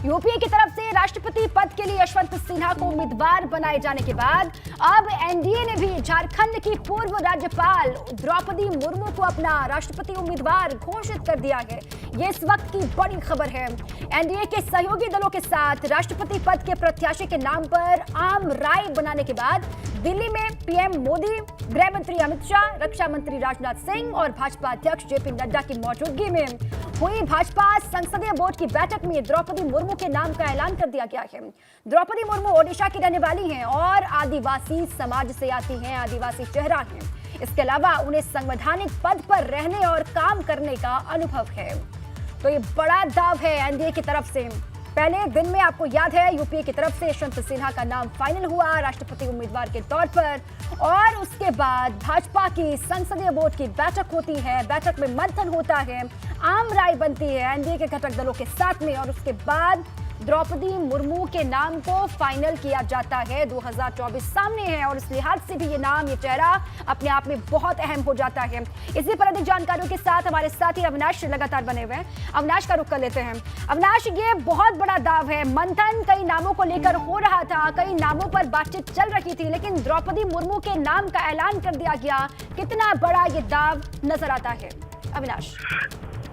UPA की तरफ से राष्ट्रपति पद के लिए यशवंत सिन्हा को उम्मीदवार बनाए जाने के बाद अब एनडीए ने भी झारखंड की पूर्व राज्यपाल द्रौपदी मुर्मू को अपना राष्ट्रपति उम्मीदवार घोषित कर दिया है। ये इस वक्त की बड़ी खबर है। एनडीए के सहयोगी दलों के साथ राष्ट्रपति पद के प्रत्याशी के नाम पर आम राय बनाने के बाद दिल्ली में पीएम मोदी, गृह मंत्री अमित शाह, रक्षा मंत्री राजनाथ सिंह और भाजपा अध्यक्ष जेपी नड्डा की मौजूदगी में हुई भाजपा संसदीय बोर्ड की बैठक में द्रौपदी मुर्मू के नाम का ऐलान कर दिया गया है। द्रौपदी मुर्मू ओडिशा की रहने वाली हैं और आदिवासी समाज से आती हैं, आदिवासी चेहरा हैं। इसके अलावा उन्हें संवैधानिक पद पर रहने और काम करने का अनुभव है। तो ये बड़ा दाव है एनडीए की तरफ से। पहले दिन में आपको याद है यूपीए की तरफ से यशवंत सिन्हा का नाम फाइनल हुआ राष्ट्रपति उम्मीदवार के तौर पर, और उसके बाद भाजपा की संसदीय बोर्ड की बैठक होती है। बैठक में मंथन होता है, आम राय बनती है एनडीए के घटक दलों के साथ में, और उसके बाद द्रौपदी मुर्मू के नाम को फाइनल किया जाता है। 2024 सामने है और इस लिहाज से भी ये नाम, ये चेहरा अपने आप में बहुत अहम हो जाता है। इसी पर अधिक जानकारियों के साथ हमारे साथी अविनाश लगातार बने हुए हैं। अविनाश का रुख कर लेते हैं। अविनाश, ये बहुत बड़ा दाव है। मंथन कई नामों को लेकर हो रहा था, कई नामों पर बातचीत चल रही थी, लेकिन द्रौपदी मुर्मू के नाम का ऐलान कर दिया गया। कितना बड़ा ये दाव नजर आता है अविनाश?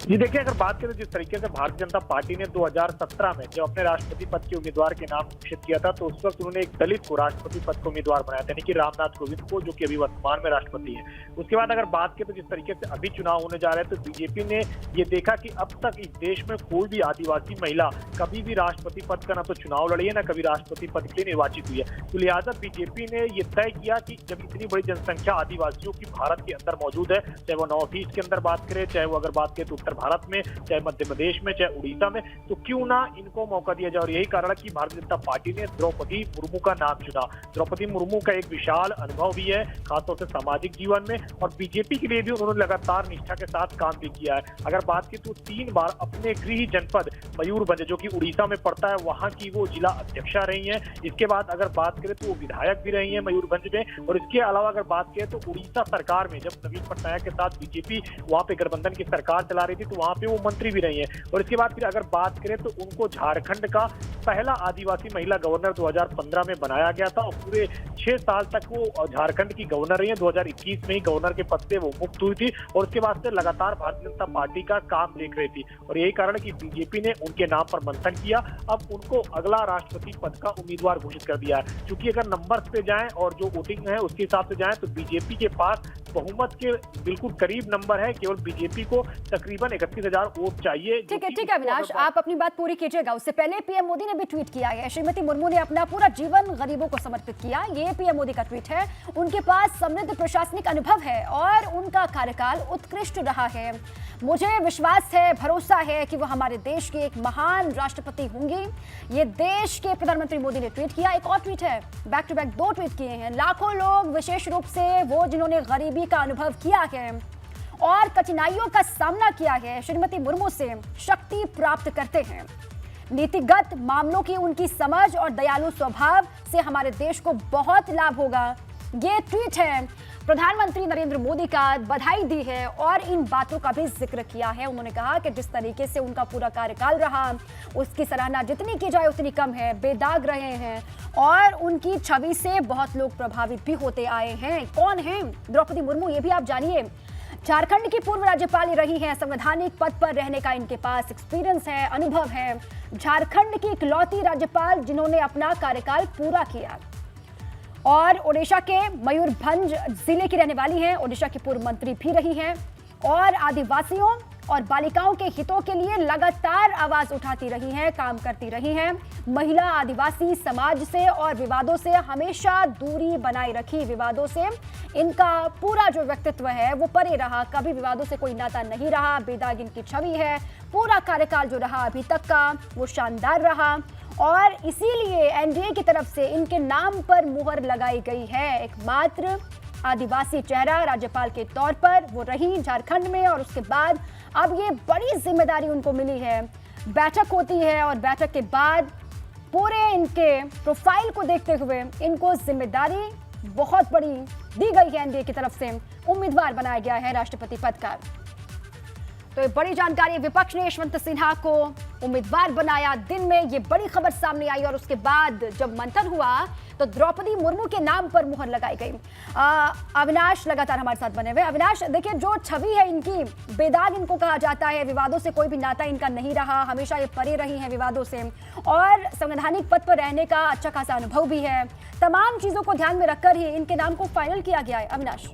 जी देखिए, अगर बात करें जिस तरीके से भारतीय जनता पार्टी ने 2017 में जब अपने राष्ट्रपति पद के उम्मीदवार के नाम घोषित किया था, तो उस वक्त उन्होंने एक दलित को राष्ट्रपति पद का उम्मीदवार बनाया था, यानी कि रामनाथ कोविंद को, जो कि अभी वर्तमान में राष्ट्रपति हैं। उसके बाद अगर बात करें तो जिस तरीके से अभी चुनाव होने जा रहे हैं, तो बीजेपी ने ये देखा कि अब तक इस देश में कोई भी आदिवासी महिला कभी भी राष्ट्रपति पद का ना तो चुनाव लड़ी है, ना कभी राष्ट्रपति पद के लिए निर्वाचित हुई है। तो लिहाजा बीजेपी ने ये तय किया कि जब इतनी बड़ी जनसंख्या आदिवासियों की भारत के अंदर मौजूद है, चाहे वो नॉर्थ ईस्ट के अंदर बात करें, चाहे वो अगर बात करें तो उत्तर भारत में, चाहे मध्य प्रदेश में, चाहे उड़ीसा में, तो क्यों ना इनको मौका दिया जाए। और यही कारण है कि भारतीय जनता पार्टी ने द्रौपदी मुर्मू का नाम चुना। द्रौपदी मुर्मू का एक विशाल अनुभव भी है, खासतौर से सामाजिक जीवन में, और बीजेपी के लिए भी उन्होंने लगातार निष्ठा के साथ काम भी किया है। अगर बात की तो 3 बार अपने गृह जनपद मयूरभंज, जो कि उड़ीसा में पड़ता है, वहां की वो जिला अध्यक्षा रही हैं। इसके बाद अगर बात करें तो वो विधायक भी रही हैं मयूरभंज में। और इसके अलावा अगर बात करें तो उड़ीसा सरकार में जब नवीन पटनायक के साथ बीजेपी वहां पे गठबंधन की सरकार चला रही थी, तो वहां पे वो मंत्री भी रही है। और इसके बाद फिर अगर बात करें तो उनको झारखंड का पहला आदिवासी महिला गवर्नर 2015 में बनाया गया था, और पूरे 6 साल तक वो झारखंड की गवर्नर रही है। 2021 में ही गवर्नर के पद से वो मुक्त हुई थी, और उसके बाद से लगातार भारतीय जनता पार्टी का काम देख रही थी। और यही कारण है कि बीजेपी ने उनके नाम पर मंथन किया। अब उनको अगला राष्ट्रपति पद का उम्मीदवार घोषित कर दिया है। क्योंकि अगर नंबर्स पे जाएं और जो वोटिंग है उसके हिसाब से जाएं, तो बीजेपी के पास बहुमत के बिल्कुल करीब नंबर है। केवल बीजेपी को तकरीबन 31,000 वोट चाहिए। ठीक है अविनाश, आप अपनी बात पूरी कीजिएगा। उससे पहले पीएम मोदी ने भी ट्वीट किया है। श्रीमती मुर्मू ने अपना पूरा जीवन गरीबों को समर्पित किया। ये पीएम मोदी का ट्वीट है। उनके पास समृद्ध प्रशासनिक अनुभव है और उनका कार्यकाल उत्कृष्ट रहा है। मुझे विश्वास है, भरोसा है कि वो हमारे देश के एक महान राष्ट्रपति होंगे। ये देश के प्रधानमंत्री मोदी ने ट्वीट किया। एक और ट्वीट है, बैक टू बैक 2 ट्वीट किए हैं। लाखों लोग, विशेष रूप से वो जिन्होंने गरीबी का अनुभव किया है और कठिनाइयों का सामना किया है, श्रीमती मुर्मू से शक्ति प्राप्त करते हैं। नीतिगत मामलों की उनकी समझ और दयालु स्वभाव से हमारे देश को बहुत लाभ होगा। ये ट्वीट है प्रधानमंत्री नरेंद्र मोदी का, बधाई दी है और इन बातों का भी जिक्र किया है। उन्होंने कहा कि जिस तरीके से उनका पूरा कार्यकाल रहा, उसकी सराहना जितनी की जाए उतनी कम है। बेदाग रहे हैं और उनकी छवि से बहुत लोग प्रभावित भी होते आए हैं। कौन है द्रौपदी मुर्मू, ये भी आप जानिए। झारखंड की पूर्व राज्यपाल रही हैं। संवैधानिक पद पर रहने का इनके पास एक्सपीरियंस है, अनुभव है। झारखंड की इकलौती राज्यपाल जिन्होंने अपना कार्यकाल पूरा किया, और ओडिशा के मयूरभंज जिले की रहने वाली हैं। ओडिशा की पूर्व मंत्री भी रही हैं और आदिवासियों और बालिकाओं के हितों के लिए लगातार आवाज उठाती रही हैं, काम करती रही हैं। महिला आदिवासी समाज से और विवादों से हमेशा दूरी बनाए रखी। विवादों से इनका पूरा जो व्यक्तित्व है वो परे रहा, कभी विवादों से कोई नाता नहीं रहा। बेदाग इनकी छवि है। पूरा कार्यकाल जो रहा अभी तक का वो शानदार रहा, और इसीलिए एनडीए की तरफ से इनके नाम पर मुहर लगाई गई है। एकमात्र आदिवासी चेहरा राज्यपाल के तौर पर वो रही झारखंड में, और उसके बाद अब ये बड़ी जिम्मेदारी उनको मिली है। बैठक होती है और बैठक के बाद पूरे इनके प्रोफाइल को देखते हुए इनको जिम्मेदारी बहुत बड़ी दी गई है। एनडीए की तरफ से उम्मीदवार बनाया गया है राष्ट्रपति पद का। तो ये बड़ी जानकारी, विपक्ष ने यशवंत सिन्हा को उम्मीदवार बनाया। दिन में ये बड़ी खबर सामने आई और उसके बाद जब मंथन हुआ तो द्रौपदी मुर्मू के नाम पर मुहर लगाई गई। अविनाश लगातार हमारे साथ बने हुए। अविनाश, देखिए जो छवि है इनकी, बेदाग इनको कहा जाता है, विवादों से कोई भी नाता इनका नहीं रहा, हमेशा ये परे रही हैं विवादों से और संवैधानिक पद पर रहने का अच्छा खासा अनुभव भी है। तमाम चीजों को ध्यान में रखकर ही इनके नाम को फाइनल किया गया है। अविनाश,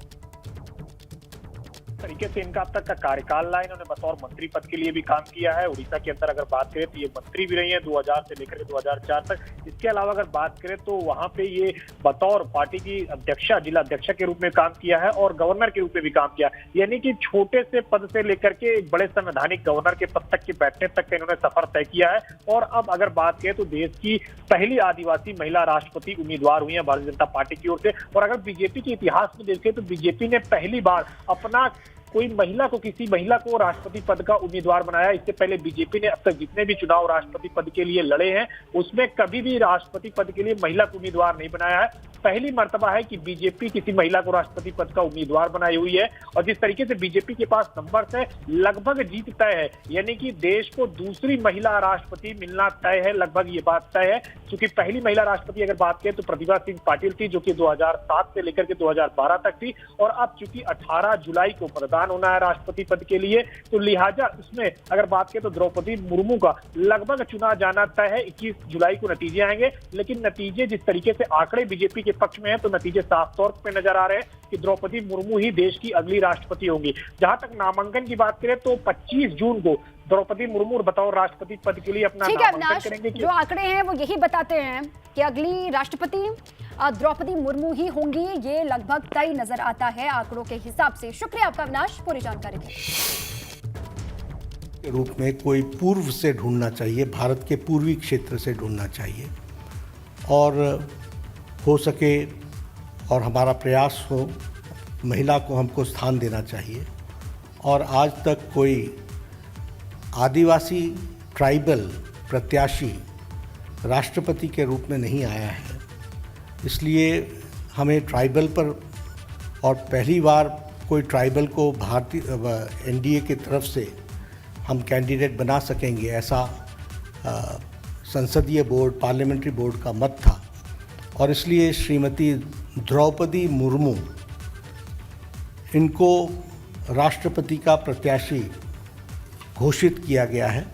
तरीके से इनका अब तक का कार्यकाल रहा है। इन्होंने बतौर मंत्री पद के लिए भी काम किया है। उड़ीसा के अंदर अगर बात करें तो ये मंत्री भी रही है 2000 से लेकर के 2004 तक। इसके अलावा अगर बात करें तो वहां पे ये बतौर पार्टी की अध्यक्षा, जिला अध्यक्षा के रूप में काम किया है और गवर्नर के रूप में भी काम किया। यानी कि छोटे से पद से लेकर के एक बड़े संवैधानिक गवर्नर के पद तक के बैठने तक का इन्होंने सफर तय किया है। और अब अगर बात करें तो देश की पहली आदिवासी महिला राष्ट्रपति उम्मीदवार हुई है भारतीय जनता पार्टी की ओर से। और अगर बीजेपी के इतिहास में देखें तो बीजेपी ने पहली बार अपना कोई महिला को, किसी महिला को राष्ट्रपति पद का उम्मीदवार बनाया। इससे पहले बीजेपी ने अब तक जितने भी चुनाव राष्ट्रपति पद के लिए लड़े हैं उसमें कभी भी राष्ट्रपति पद के लिए महिला को उम्मीदवार नहीं बनाया है। पहली मर्तबा है कि बीजेपी किसी महिला को राष्ट्रपति पद का उम्मीदवार बनाई हुई है। और जिस तरीके से बीजेपी के पास नंबर है, लगभग जीत तय है। यानी कि देश को दूसरी महिला राष्ट्रपति मिलना तय है, लगभग ये बात तय है। क्योंकि पहली महिला राष्ट्रपति अगर बात करें तो प्रतिभा सिंह पाटिल थी, जो कि 2007 से लेकर के 2012 तक थी। और अब चूंकि 18 जुलाई को मतदान होना है राष्ट्रपति पद के लिए, तो लिहाजा उसमें अगर बात करें तो द्रौपदी मुर्मू का लगभग चुना जाना तय है। 21 जुलाई को नतीजे आएंगे, लेकिन नतीजे जिस तरीके से आंकड़े बीजेपी के पक्ष में है तो नतीजे साफ तौर पे नजर आ रहे हैं कि द्रौपदी मुर्मू ही देश की अगली राष्ट्रपति होंगी। जहां तक नामांकन की बात करें तो 25 जून को द्रौपदी मुर्मू बतौर राष्ट्रपति पद के लिए अपना नामांकन करेंगे। जो आंकड़े हैं वो यही बताते हैं कि अगली राष्ट्रपति द्रौपदी मुर्मू ही होंगी। ये लगभग तय नजर आता है आंकड़ों के हिसाब से। शुक्रिया आपका अविनाश पूरी जानकारी के रूप में कोई पूर्व से ढूंढना चाहिए, भारत के पूर्वी क्षेत्र से ढूंढना चाहिए और हो सके और हमारा प्रयास हो महिला को हमको स्थान देना चाहिए। और आज तक कोई आदिवासी ट्राइबल प्रत्याशी राष्ट्रपति के रूप में नहीं आया है, इसलिए हमें ट्राइबल पर, और पहली बार कोई ट्राइबल को भारतीय एनडीए की तरफ से हम कैंडिडेट बना सकेंगे, ऐसा संसदीय बोर्ड, पार्लियामेंट्री बोर्ड का मत था। और इसलिए श्रीमती द्रौपदी मुर्मू, इनको राष्ट्रपति का प्रत्याशी घोषित किया गया है।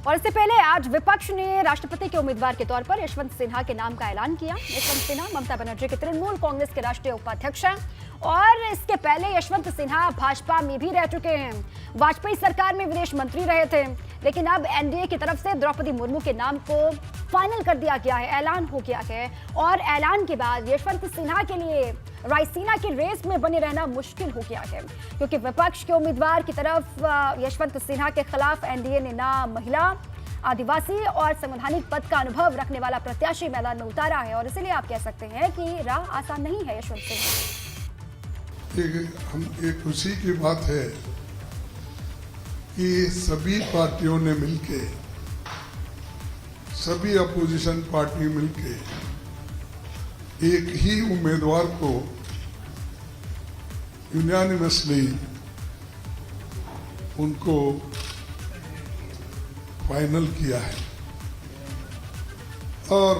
और इससे पहले आज विपक्ष ने राष्ट्रपति के उम्मीदवार के तौर पर यशवंत सिन्हा के नाम का ऐलान किया। यशवंत सिन्हा ममता बनर्जी के तृणमूल कांग्रेस के राष्ट्रीय उपाध्यक्ष हैं और इसके पहले यशवंत सिन्हा भाजपा में भी रह चुके हैं। वाजपेयी सरकार में विदेश मंत्री रहे थे, लेकिन अब एनडीए की तरफ से द्रौपदी मुर्मू के नाम को फाइनल कर दिया गया है, ऐलान हो गया है। और ऐलान के बाद यशवंत सिन्हा के लिए रायसीना की रेस में बने रहना मुश्किल हो गया है, क्योंकि विपक्ष के उम्मीदवार की तरफ यशवंत सिन्हा के खिलाफ एनडीए ने ना महिला, आदिवासी और संवैधानिक पद का अनुभव रखने वाला प्रत्याशी मैदान में उतारा है। और इसलिए आप कह सकते हैं कि राह आसान नहीं है यशवंत सिन्हा। एक खुशी की बात है कि सभी पार्टियों ने मिलके, सभी अपोजिशन पार्टी मिलके एक ही उम्मीदवार को यूनानिमसली उनको फाइनल किया है। और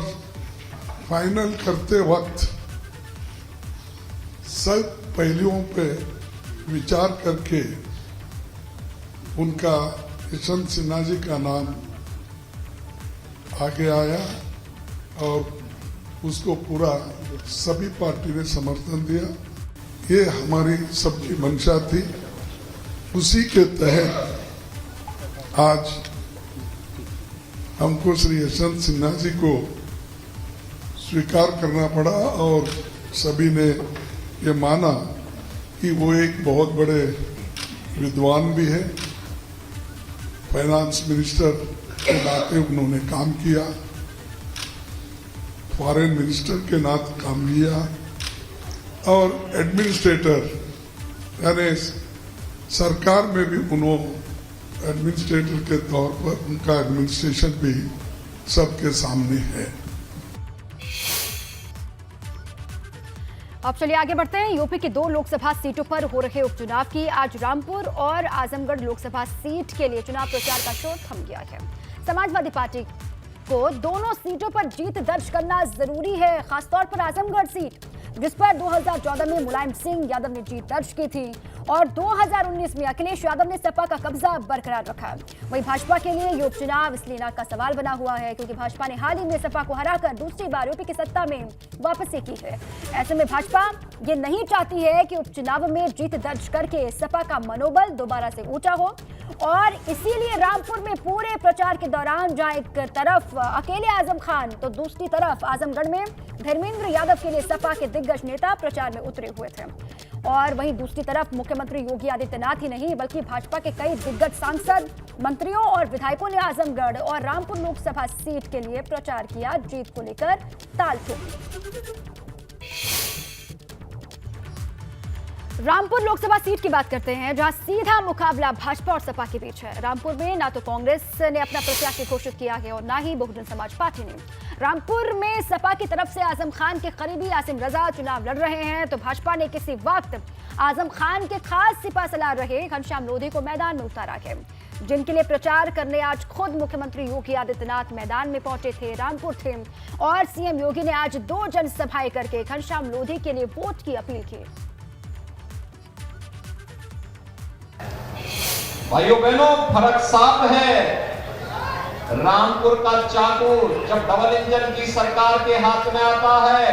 फाइनल करते वक्त सब पहलुओं पे विचार करके उनका यशवंत सिन्हा जी का नाम आगे आया और उसको पूरा सभी पार्टी ने समर्थन दिया। ये हमारी सबकी मंशा थी। उसी के तहत आज हमको श्री यशवंत सिन्हा जी को स्वीकार करना पड़ा और सभी ने ये माना कि वो एक बहुत बड़े विद्वान भी है। फाइनेंस मिनिस्टर के नाते उन्होंने काम किया, फॉरेन मिनिस्टर के नाते काम किया और एडमिनिस्ट्रेटर यानी सरकार में भी उन्होंने एडमिनिस्ट्रेटर के तौर पर उनका एडमिनिस्ट्रेशन भी सबके सामने है। अब चलिए आगे बढ़ते हैं। यूपी की 2 लोकसभा सीटों पर हो रहे उपचुनाव की आज रामपुर और आजमगढ़ लोकसभा सीट के लिए चुनाव प्रचार का शोर थम गया है। समाजवादी पार्टी को दोनों सीटों पर जीत दर्ज करना जरूरी है, खासतौर पर आजमगढ़ सीट जिस पर 2014 में मुलायम सिंह यादव ने जीत दर्ज की थी और 2019 में अखिलेश यादव ने सपा का कब्जा बरकरार रखा। वहीं भाजपा के लिए ये उपचुनाव इसलिए नाक का सवाल बना हुआ है क्योंकि भाजपा ने हाल ही में सपा को हराकर दूसरी बार यूपी की सत्ता में वापसी की है। ऐसे में भाजपा ये नहीं चाहती है कि उपचुनाव में जीत दर्ज करके सपा का मनोबल दोबारा से ऊंचा हो और इसीलिए रामपुर में पूरे प्रचार के दौरान जहां एक तरफ अकेले आजम खान तो दूसरी तरफ आजमगढ़ में धर्मेंद्र यादव के लिए सपा के दिग्गज नेता प्रचार में उतरे हुए थे और वहीं दूसरी तरफ मुख्यमंत्री योगी आदित्यनाथ ही नहीं बल्कि भाजपा के कई दिग्गज सांसद, मंत्रियों और विधायकों ने आजमगढ़ और रामपुर लोकसभा सीट के लिए प्रचार किया, जीत को लेकर ताल ठोकी। रामपुर लोकसभा सीट की बात करते हैं जहां सीधा मुकाबला भाजपा और सपा के बीच है। रामपुर में ना तो कांग्रेस ने अपना प्रत्याशी घोषित किया है और ना ही बहुजन समाज पार्टी ने। रामपुर में सपा की तरफ से आजम खान के करीबी आसिम रजा चुनाव लड़ रहे हैं तो भाजपा ने किसी वक्त आजम खान के खास सिपा सलार रहे घनश्याम लोधी को मैदान में उतारा है, जिनके लिए प्रचार करने आज खुद मुख्यमंत्री योगी आदित्यनाथ मैदान में पहुंचे थे, रामपुर थे और सीएम योगी ने आज 2 जनसभाएं करके घनश्याम लोधी के लिए वोट की अपील की। भाइयों बहनों, फर्क साफ है। रामपुर का चाकू जब डबल इंजन की सरकार के हाथ में आता है,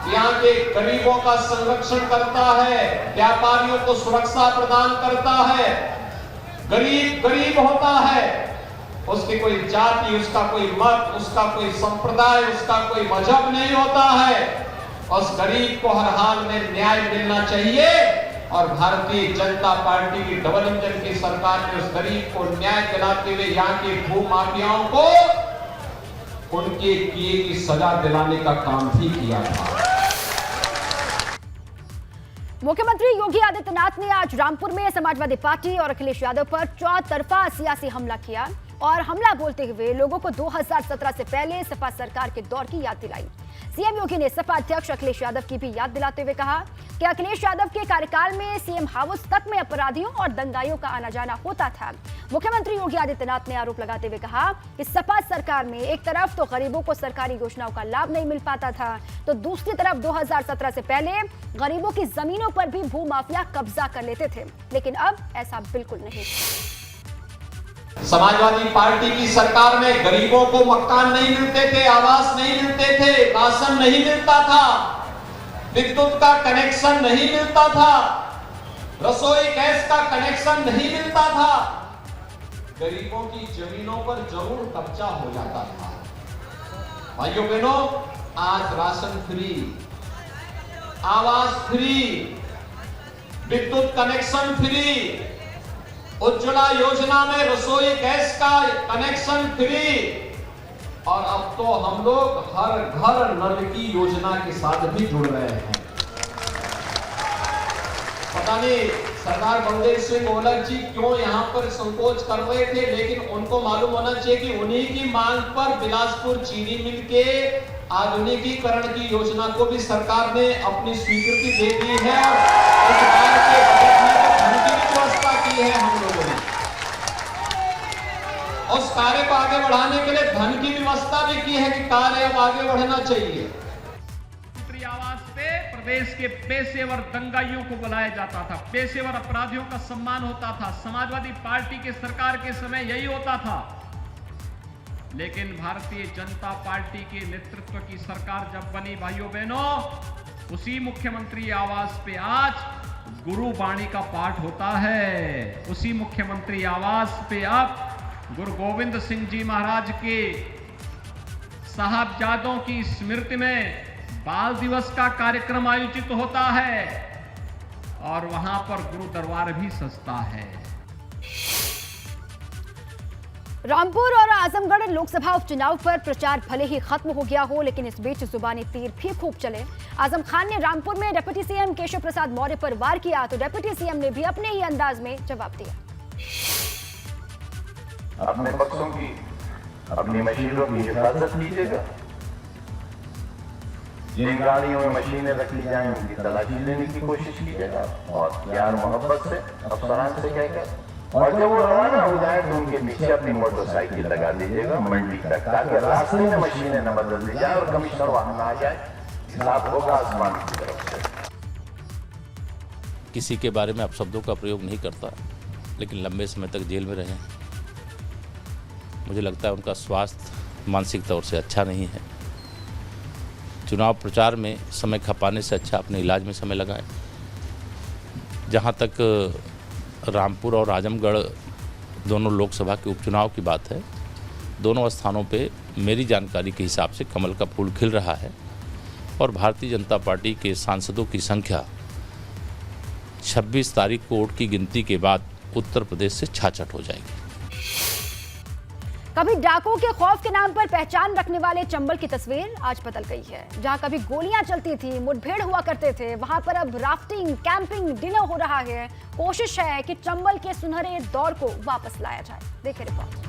यहाँ के गरीबों का संरक्षण करता है, व्यापारियों को सुरक्षा प्रदान करता है, गरीब गरीब होता है, उसकी कोई जाति, उसका कोई मत, उसका कोई संप्रदाय, उसका कोई मजहब नहीं होता है। उस गरीब को हर हाल में न्याय मिलना चाहिए और भारतीय जनता पार्टी की डबल इंजन की सरकार ने उस गरीब को न्याय दिलाते हुए यहाँ के भू माफियाओं को उनके किए की सजा दिलाने का काम भी किया था। मुख्यमंत्री योगी आदित्यनाथ ने आज रामपुर में समाजवादी पार्टी और अखिलेश यादव पर चौतरफा सियासी हमला किया और हमला बोलते हुए लोगों को 2017 से पहले सपा सरकार के दौर की याद दिलाई। सीएम योगी ने सपा अध्यक्ष अखिलेश यादव की भी याद दिलाते हुए कहा कि अखिलेश यादव के कार्यकाल में सीएम हाउस तक में अपराधियों और दंगाइयों का आना जाना होता था। मुख्यमंत्री योगी आदित्यनाथ ने आरोप लगाते हुए कहा कि सपा सरकार में एक तरफ तो गरीबों को सरकारी योजनाओं का लाभ नहीं मिल पाता था तो दूसरी तरफ 2017 से पहले गरीबों की जमीनों पर भी भू माफिया कब्जा कर लेते थे, लेकिन अब ऐसा बिल्कुल नहीं। समाजवादी पार्टी की सरकार में गरीबों को मकान नहीं मिलते थे, आवास नहीं मिलते थे, राशन नहीं मिलता था, विद्युत का कनेक्शन नहीं मिलता था, रसोई गैस का कनेक्शन नहीं मिलता था, गरीबों की जमीनों पर जरूर कब्जा हो जाता था। भाइयों बहनों, आज राशन फ्री, आवास फ्री, विद्युत कनेक्शन फ्री, उज्ज्वला योजना में रसोई गैस का कनेक्शन फ्री और अब तो हम लोग हर घर नल की योजना के साथ भी जुड़ रहे हैं। पता नहीं सरदार बलदेव सिंह ओलख जी क्यों यहां पर संकोच कर रहे थे, लेकिन उनको मालूम होना चाहिए कि उन्हीं की मांग पर बिलासपुर चीनी मिल के आधुनिकीकरण की योजना को भी सरकार ने अपनी स्वीकृति दे दी है और इस बार के बजट में धन की व्यवस्था की है। हम लोगों ने उस कार्य को आगे बढ़ाने के लिए धन की व्यवस्था भी की है कि कार्य अब आगे बढ़ना चाहिए। मंत्री आवास पे प्रदेश के पेशेवर दंगाइयों को बुलाया जाता था, पेशेवर अपराधियों का सम्मान होता था। समाजवादी पार्टी के सरकार के समय यही होता था, लेकिन भारतीय जनता पार्टी के नेतृत्व की सरकार जब बनी, भाइयों बहनों, उसी मुख्यमंत्री आवास पे आज गुरुबाणी का पाठ होता है। उसी मुख्यमंत्री आवास पे अब गुरु गोविंद सिंह जी महाराज के साहबजादों की स्मृति में बाल दिवस का कार्यक्रम आयोजित होता है और वहां पर गुरु दरबार भी सजता है। रामपुर और आजमगढ़ लोकसभा उपचुनाव पर प्रचार भले ही खत्म हो गया हो, लेकिन इस बीच जुबानी तीर भी खूब चले। आजम खान ने रामपुर में डिप्टी सीएम केशव प्रसाद मौर्य पर वार किया तो डिप्टी सीएम ने भी अपने ही अंदाज में जवाब दिया। अपने पक्षों की, अपनी मशीनों की हिफाजत कीजिएगा। जिन गाड़ियों में मशीनें रखी जाएं उनकी तलाशी लेने की कोशिश कीजिएगा और प्यार मोहब्बत से अफसरान से कहकर, और जब वो रवाना हो जाए तो उनके पीछे अपनी मोटरसाइकिल लगा दीजिएगा मंडी तक, ताकि रास्ते में मशीनें न बदल दी जाए और कमिश्नर वहां ना आ जाए। हिसाब होगा आसमान की तरफ से। किसी के बारे में अपशब्दों का प्रयोग नहीं करता, लेकिन लंबे समय तक जेल में रहे। मुझे लगता है उनका स्वास्थ्य मानसिक तौर से अच्छा नहीं है। चुनाव प्रचार में समय खपाने से अच्छा अपने इलाज में समय लगाएं। जहाँ तक रामपुर और आजमगढ़ दोनों लोकसभा के उपचुनाव की बात है, दोनों स्थानों पे मेरी जानकारी के हिसाब से कमल का फूल खिल रहा है और भारतीय जनता पार्टी के सांसदों की संख्या 26 तारीख को वोट की गिनती के बाद उत्तर प्रदेश से 66 हो जाएगी। कभी डाकुओं के खौफ के नाम पर पहचान रखने वाले चंबल की तस्वीर आज बदल गई है। जहां कभी गोलियां चलती थी, मुठभेड़ हुआ करते थे, वहां पर अब राफ्टिंग, कैंपिंग, डिनर हो रहा है। कोशिश है कि चंबल के सुनहरे दौर को वापस लाया जाए। देखिए रिपोर्ट।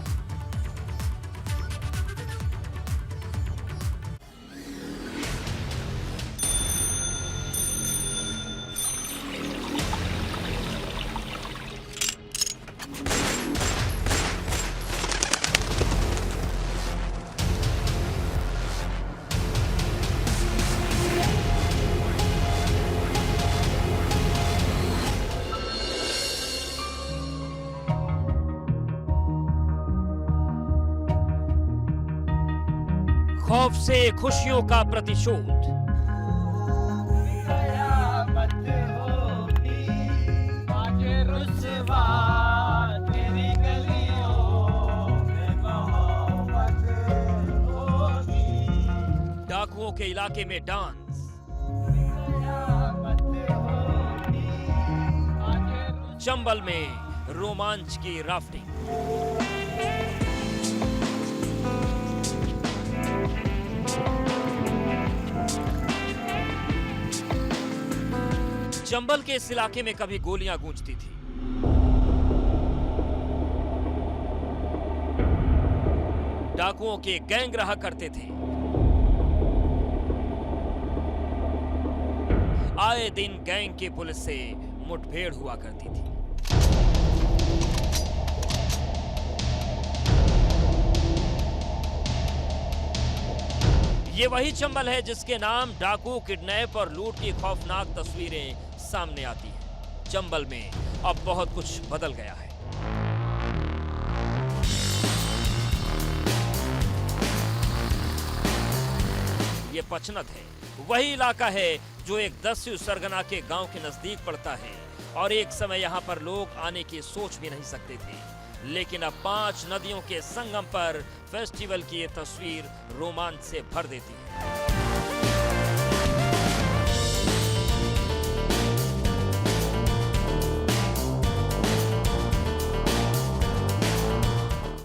खौफ से खुशियों का प्रतिशोध। डाकुओं के इलाके में डांस, चंबल में रोमांच की राफ्टिंग। चंबल के इस इलाके में कभी गोलियां गूंजती थी, डाकुओं के गैंग रहा करते थे। आए दिन गैंग की पुलिस से मुठभेड़ हुआ करती थी। ये वही चंबल है जिसके नाम डाकू, किडनैप और लूट की खौफनाक तस्वीरें सामने आती हैं। चंबल में अब बहुत कुछ बदल गया है। ये पचनद है, वही इलाका है जो एक 10 सरगना के गांव के नजदीक पड़ता है और एक समय यहां पर लोग आने की सोच भी नहीं सकते थे। लेकिन अब 5 नदियों के संगम पर फेस्टिवल की ये तस्वीर रोमांच से भर देती है।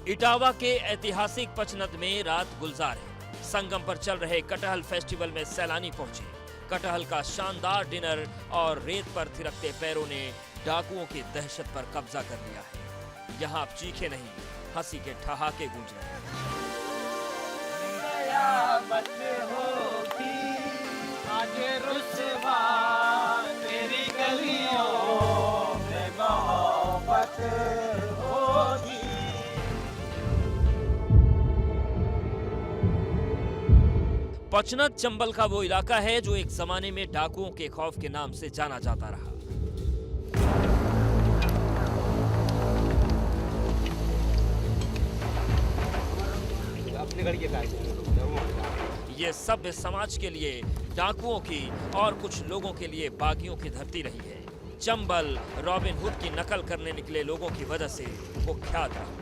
इटावा के ऐतिहासिक पचनद में रात गुलजार है। संगम पर चल रहे कटहल फेस्टिवल में सैलानी पहुंचे। कटहल का शानदार डिनर और रेत पर थिरकते पैरों ने डाकुओं की दहशत पर कब्जा कर लिया है। यहाँ अब चीखे नहीं, हंसी के ठहाके गूंज रहे हैं। पचनद चंबल का वो इलाका है जो एक जमाने में डाकुओं के खौफ के नाम से जाना जाता रहा। ये सभ्य समाज के लिए डाकुओं की और कुछ लोगों के लिए बागियों की धरती रही है। चंबल रॉबिन हुड की नकल करने निकले लोगों की वजह से कुख्यात रहा।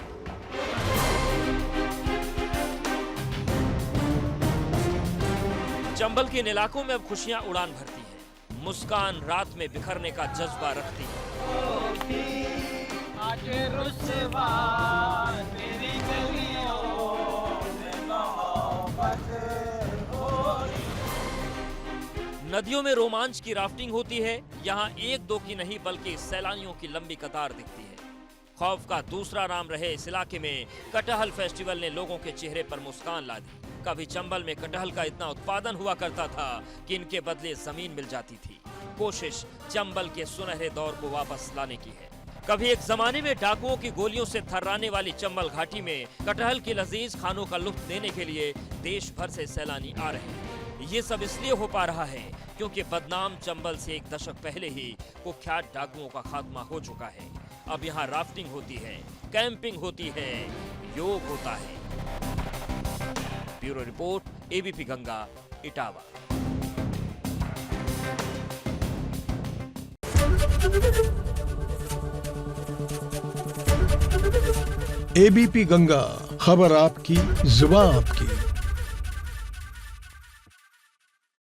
चंबल के इन इलाकों में अब खुशियां उड़ान भरती हैं। मुस्कान रात में बिखरने का जज्बा रखती है। नदियों में रोमांच की राफ्टिंग होती है। यहाँ 1-2 की नहीं बल्कि सैलानियों की लंबी कतार दिखती है। खौफ का दूसरा नाम रहे इस इलाके में कटहल फेस्टिवल ने लोगों के चेहरे पर मुस्कान ला दी। कभी चंबल में कटहल का इतना उत्पादन हुआ करता था कि इनके बदले जमीन मिल जाती थी। कोशिश चंबल के सुनहरे दौर को वापस लाने की है। कभी एक जमाने में डाकुओं की गोलियों से थर्राने वाली चंबल घाटी में कटहल की लजीज खानों का लुत्फ देने के लिए देश भर से सैलानी आ रहे हैं। ये सब इसलिए हो पा रहा है क्योंकि बदनाम चंबल से एक दशक पहले ही कुख्यात डाकुओं का खात्मा हो चुका है। अब यहाँ राफ्टिंग होती है, कैंपिंग होती है, योग होता है। Bureau report, ABP Ganga, Etawah. ABP Ganga, खबर आपकी, जुबान आपकी।